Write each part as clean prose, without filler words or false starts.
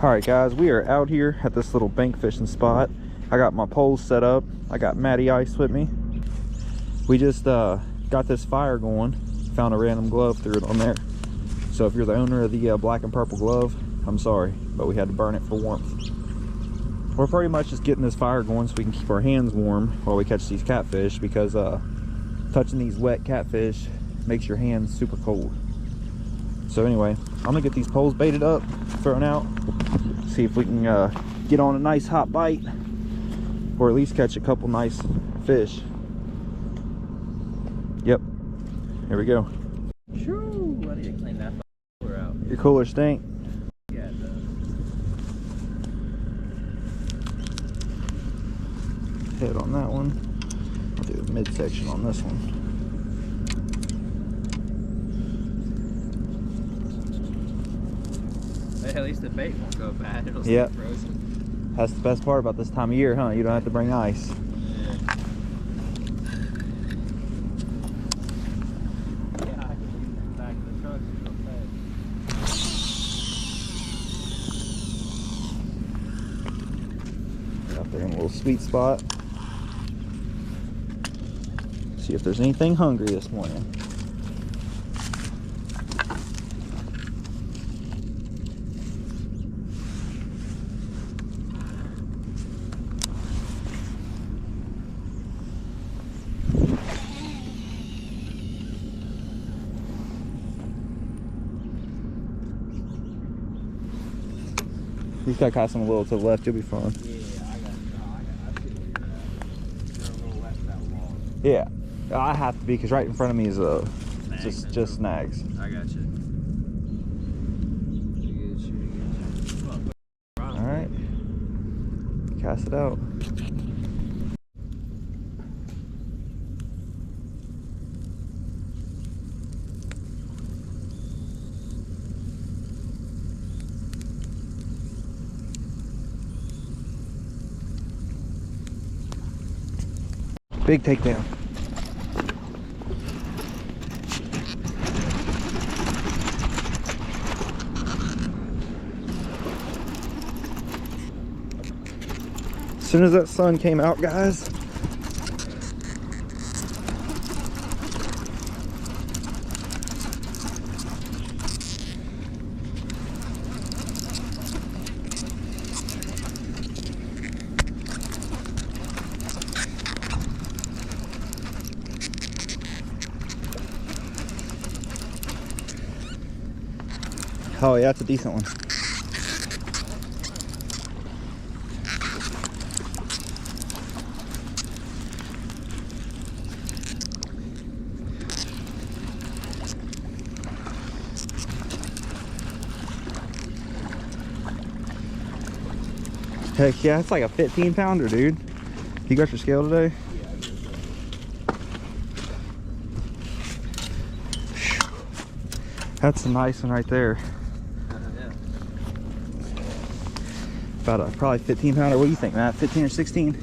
Alright guys, we are out here at this little bank fishing spot. I got my poles set up. I got Matty Ice with me. We just got this fire going. Found a random glove, threw it on there. So if you're the owner of the black and purple glove, I'm sorry, but we had to burn it for warmth. We're pretty much just getting this fire going so we can keep our hands warm while we catch these catfish, because touching these wet catfish makes your hands super cold. So anyway, I'm gonna get these poles baited up, thrown out, see if we can get on a nice hot bite, or at least catch a couple nice fish. Yep, here we go. Shoo! I need to clean that cooler out. Your cooler stink? Yeah, it does. Head on that one. I'll do a midsection on this one. At least the bait won't go bad. It'll Yep. stay frozen. That's the best part about this time of year, huh? You don't have to bring ice. Yeah, I can leave it in the back of the truck. Out there in a little sweet spot. See if there's anything hungry this morning. He's got to cast him a little to the left, you'll be fine. Yeah, I see where you're at. You're a little left of that wall. Yeah, I have to be, because right in front of me is just snags. I got you. All right, cast it out. Big takedown. As soon as that sun came out, guys, oh yeah, that's a decent one. Heck yeah, it's like a 15-pounder, dude. You got your scale today? Yeah, I do. That's a nice one right there. Yeah. About a probably 15-pounder. What do you think, Matt? 15 or 16?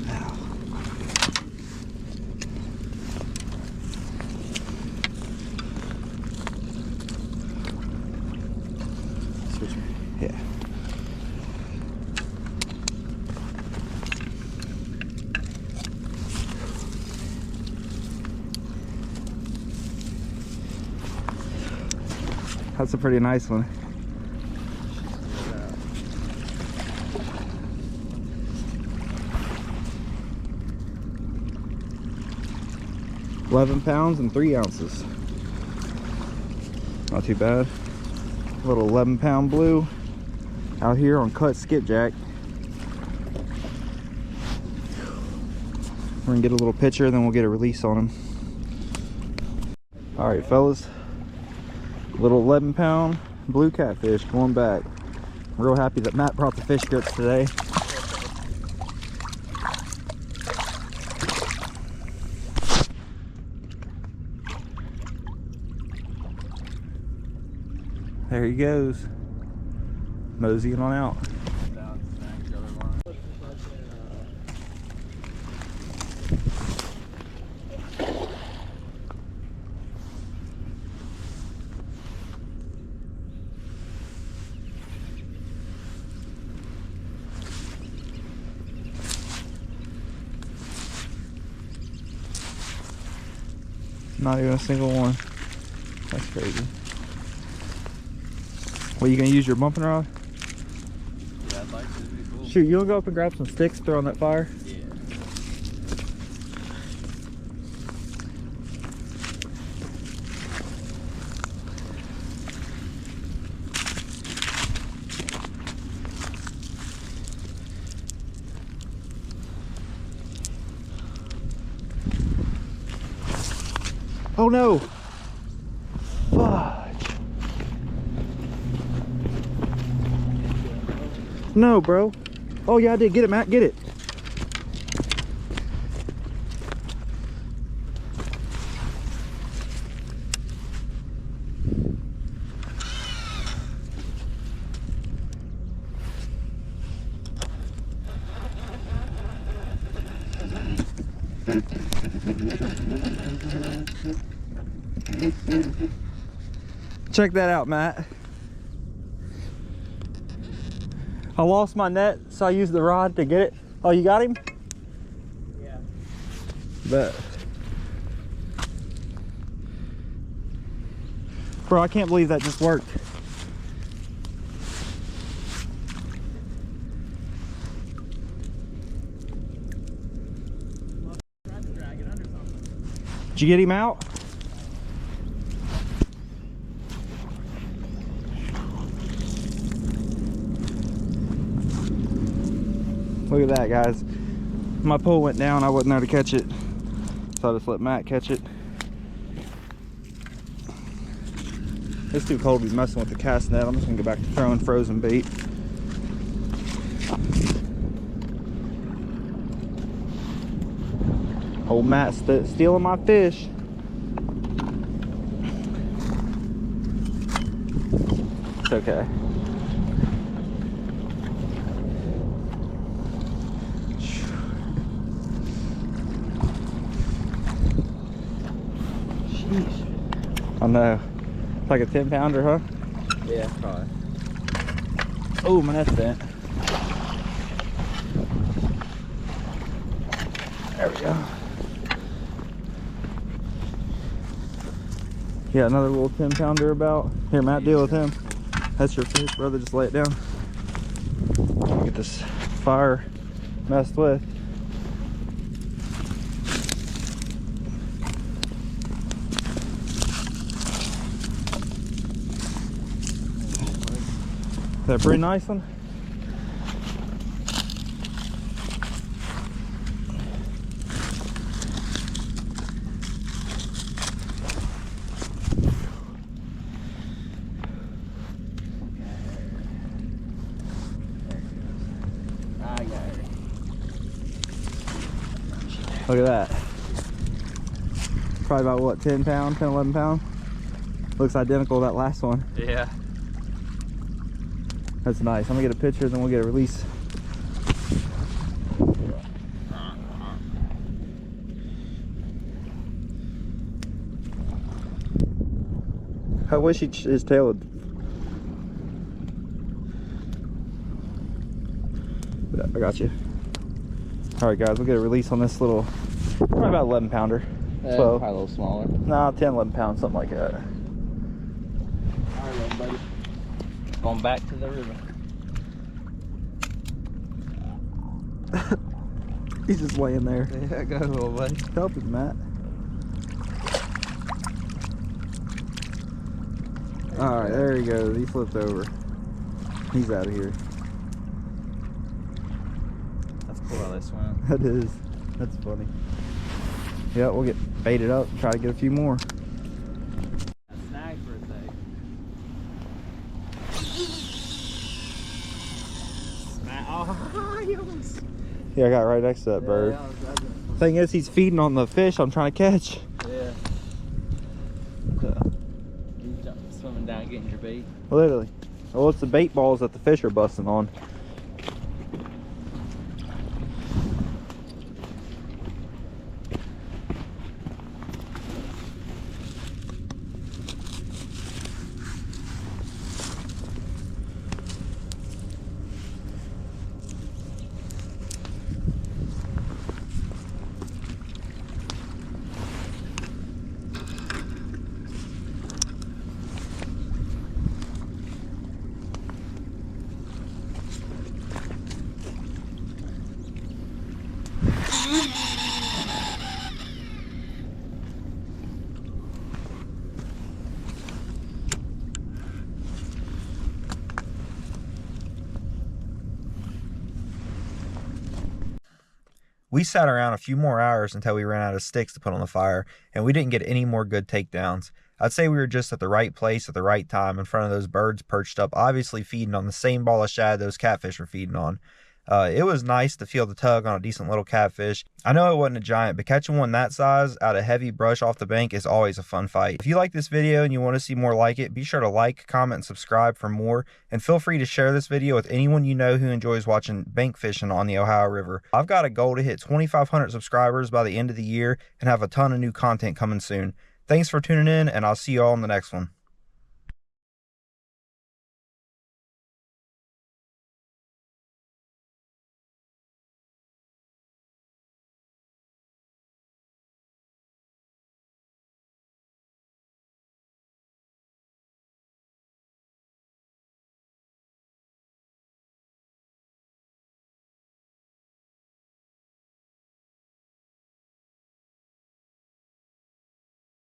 Wow. Yeah. That's a pretty nice one. £11 and 3 ounces. Not too bad. A little 11-pound blue out here on cut skipjack. We're gonna get a little picture, then we'll get a release on him. All right, fellas. Little 11-pound blue catfish going back. I'm real happy that Matt brought the fish grips today. There he goes, moseying on out. Not even a single one. That's crazy. Well, you gonna use your bumping rod? Yeah, I'd like to. It'd be cool. Shoot, you wanna go up and grab some sticks, throw on that fire? Yeah. Oh no! Fudge. No, bro. Oh yeah, I did. Get it, Matt. Get it. Check that out, Matt. I lost my net, so I used the rod to get it. Oh, you got him? Yeah. Bet. Bro, I can't believe that just worked. Tried to drag it under something. Did you get him out? Look at that, guys. My pole went down. I wasn't there to catch it, so I just let Matt catch it. It's too cold to be messing with the cast net. I'm just gonna go back to throwing frozen bait. Old Matt stealing my fish. It's okay. I know. It's like a 10-pounder, huh? Yeah, probably. Oh, my net's bent. There we go. Yeah, another little 10-pounder about. Here, Matt, deal with him. That's your fish, brother. Just lay it down. Get this fire messed with. Is that a pretty nice one? I got it. Look at that. Probably about what, 10 pound, 10, 11 pound? Looks identical to that last one. Yeah. That's nice. I'm gonna get a picture, then we'll get a release. I wish his tail would. I got you. All right, guys, we'll get a release on this little, probably about 11 pounder. Probably a little smaller. Nah, 10, 11 pounds, something like that. All right, little buddy. Going back to the river. He's just laying there. Yeah, go, little buddy. Help him, Matt. All right, there he goes. He flipped over. He's out of here. That's cool how they swim. That is. That's funny. Yeah, we'll get baited up. Try to get a few more. Snag for a sec. Oh, you almost. Yeah, I got right next to that bird. Yeah, Thing is, he's feeding on the fish I'm trying to catch. yeah. You swimming down getting your bait. Literally. Well, it's the bait balls that the fish are busting on. We sat around a few more hours until we ran out of sticks to put on the fire, and we didn't get any more good takedowns. I'd say we were just at the right place at the right time in front of those birds perched up, obviously feeding on the same ball of shad those catfish were feeding on. It was nice to feel the tug on a decent little catfish. I know it wasn't a giant, but catching one that size out of heavy brush off the bank is always a fun fight. If you like this video and you want to see more like it, be sure to like, comment, and subscribe for more. And feel free to share this video with anyone you know who enjoys watching bank fishing on the Ohio River. I've got a goal to hit 2,500 subscribers by the end of the year and have a ton of new content coming soon. Thanks for tuning in, and I'll see you all in the next one.